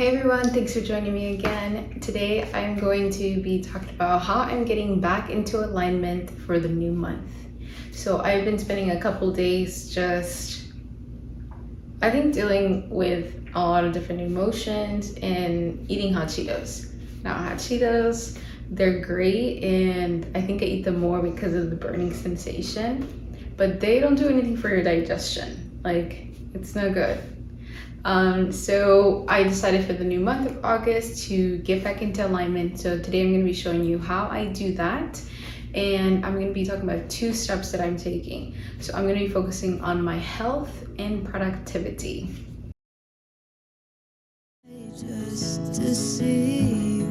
Hey everyone, thanks for joining me again. Today I'm going to be talking about how I'm getting back into alignment for the new month. So I've been spending a couple days I think dealing with a lot of different emotions and eating hot Cheetos. Now hot Cheetos, they're great and I think I eat them more because of the burning sensation, but they don't do anything for your digestion. Like, it's no good. So I decided for the new month of August to get back into alignment. So today I'm going to be showing you how I do that. And I'm going to be talking about 2 steps that I'm taking. So I'm going to be focusing on my health and productivity. Just to see you,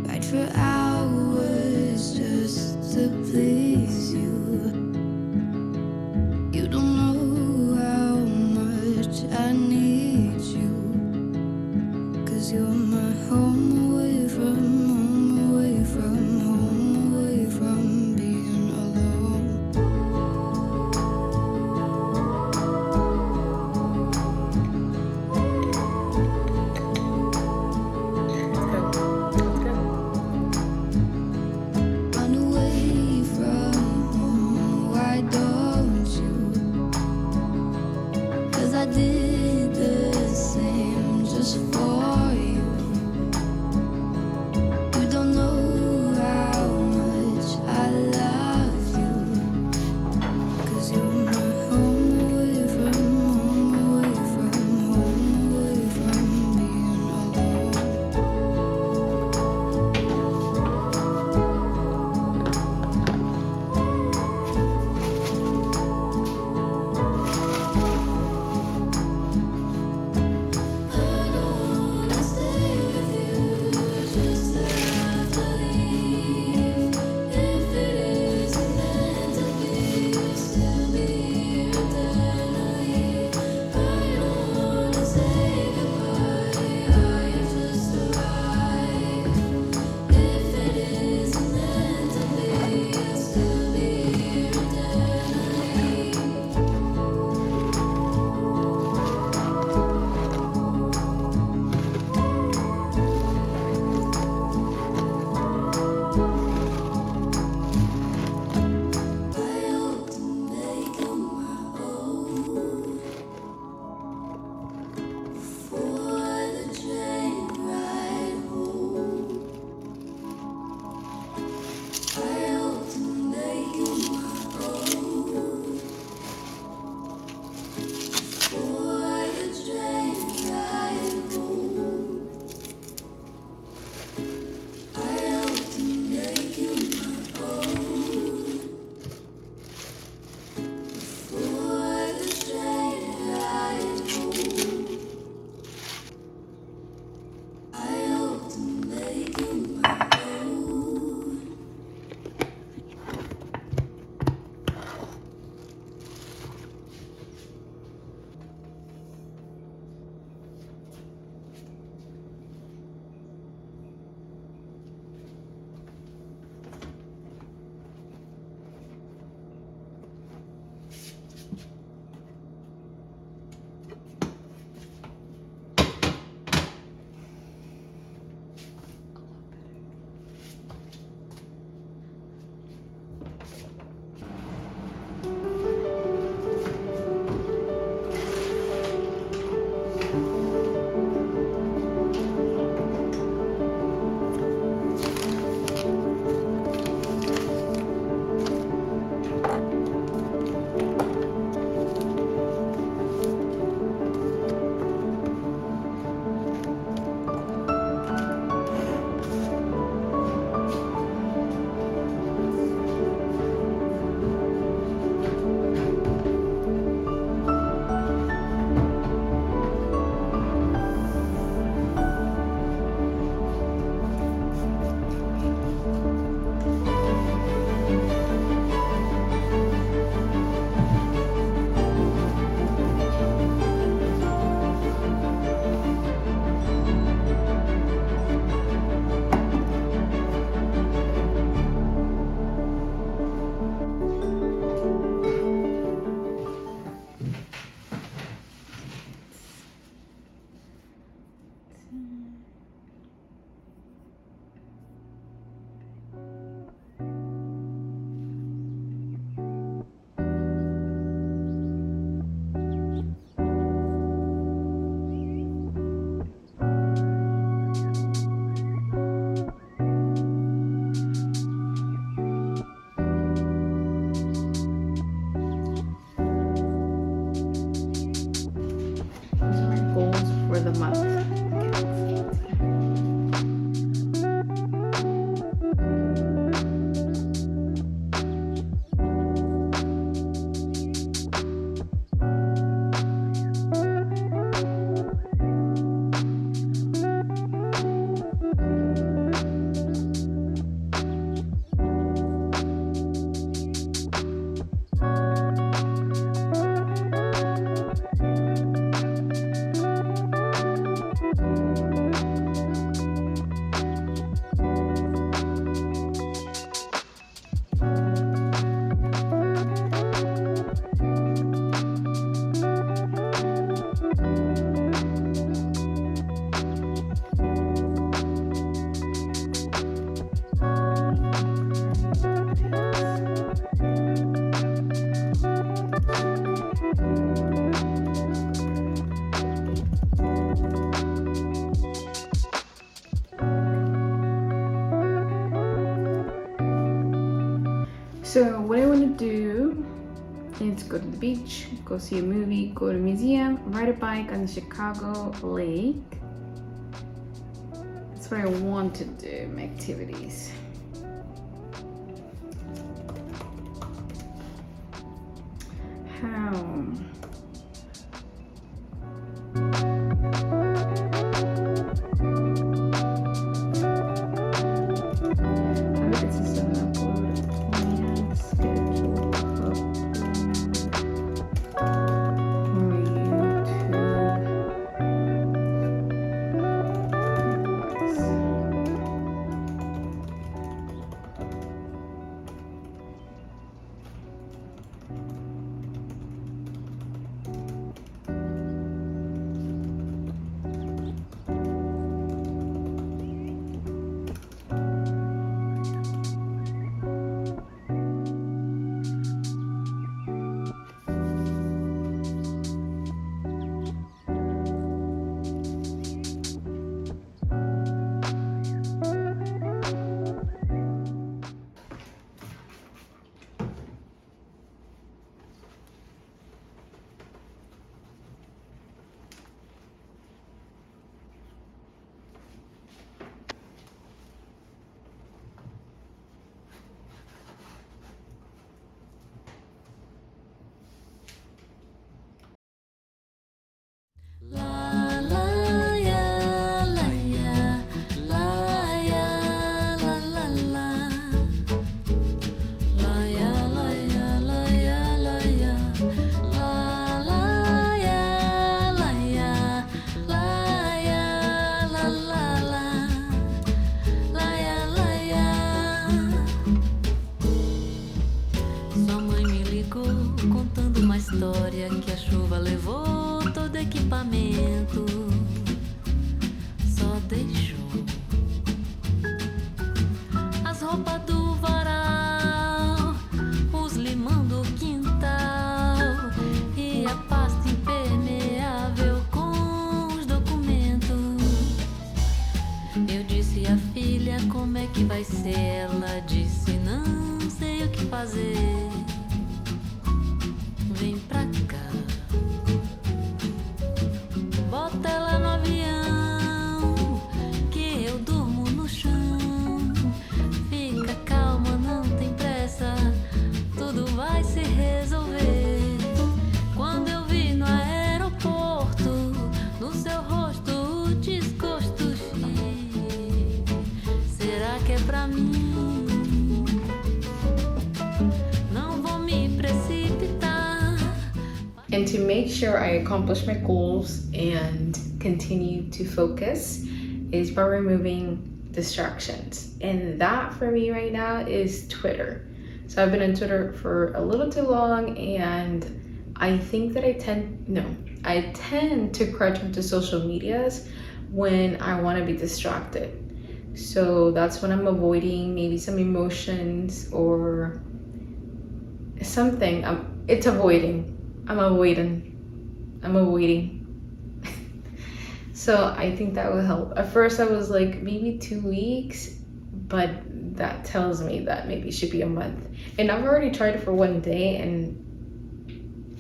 write for hours just to please you. You don't know how much I need you, 'cause you're my home away from home, away from home, away from being alone. Run away from home, why don't you? 'Cause I did the same just for you. You don't know how much I love you, 'cause you're my home away from home, away from home, away from being alone. I don't wanna stay with you just to have to leave. If it isn't meant to be, you'll still be here eternally. I don't wanna say goodbye, I just arrived. If it isn't meant to be, you'll still be here eternally. I hope to make you my own for the train ride home. I hope to make you my own for the train ride home. I hope to make you my own for the train ride home. I hope to make you my own. These are my goals for the month. So what I want to do is go to the beach, go see a movie, go to a museum, ride a bike on the Chicago Lake. That's what I want to do, my activities. How? História que a chuva levou todo equipamento, só deixou as roupas do varal, os limão do quintal e a pasta impermeável com os documentos. Eu disse à filha como é que vai ser, ela disse não sei o que fazer. Vem pra cá, bota ela no avião, que eu durmo no chão. Fica calma, não tem pressa, tudo vai se resolver. Quando eu vi no aeroporto, no seu rosto o desgosto. Será que é pra mim? Não vou me precipitar. And to make sure I accomplish my goals and continue to focus is by removing distractions. And that for me right now is Twitter. So I've been on Twitter for a little too long, and I think that I tend to crutch onto social medias when I want to be distracted. So that's when I'm avoiding maybe some emotions or something. It's avoiding. I'm avoiding. So I think that will help. At first I was like maybe 2 weeks, but that tells me that maybe it should be a month. And I've already tried it for one day and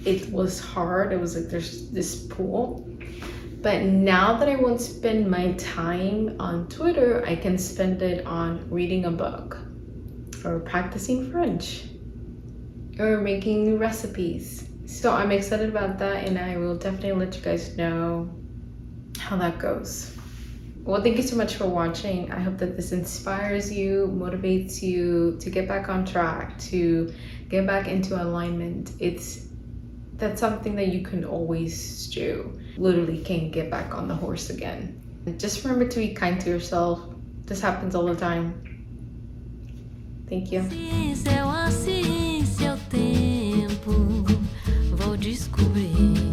it was hard. It was like there's this pull. But now that I won't spend my time on Twitter, I can spend it on reading a book or practicing French or making new recipes. So I'm excited about that, and I will definitely let you guys know how that goes. Well, thank you so much for watching. I hope that this inspires you, motivates you to get back on track, to get back into alignment. That's something that you can always do. Literally can get back on the horse again. And just remember to be kind to yourself. This happens all the time. Thank you. Ciência é uma ciência, é o tempo. Vou descobrir.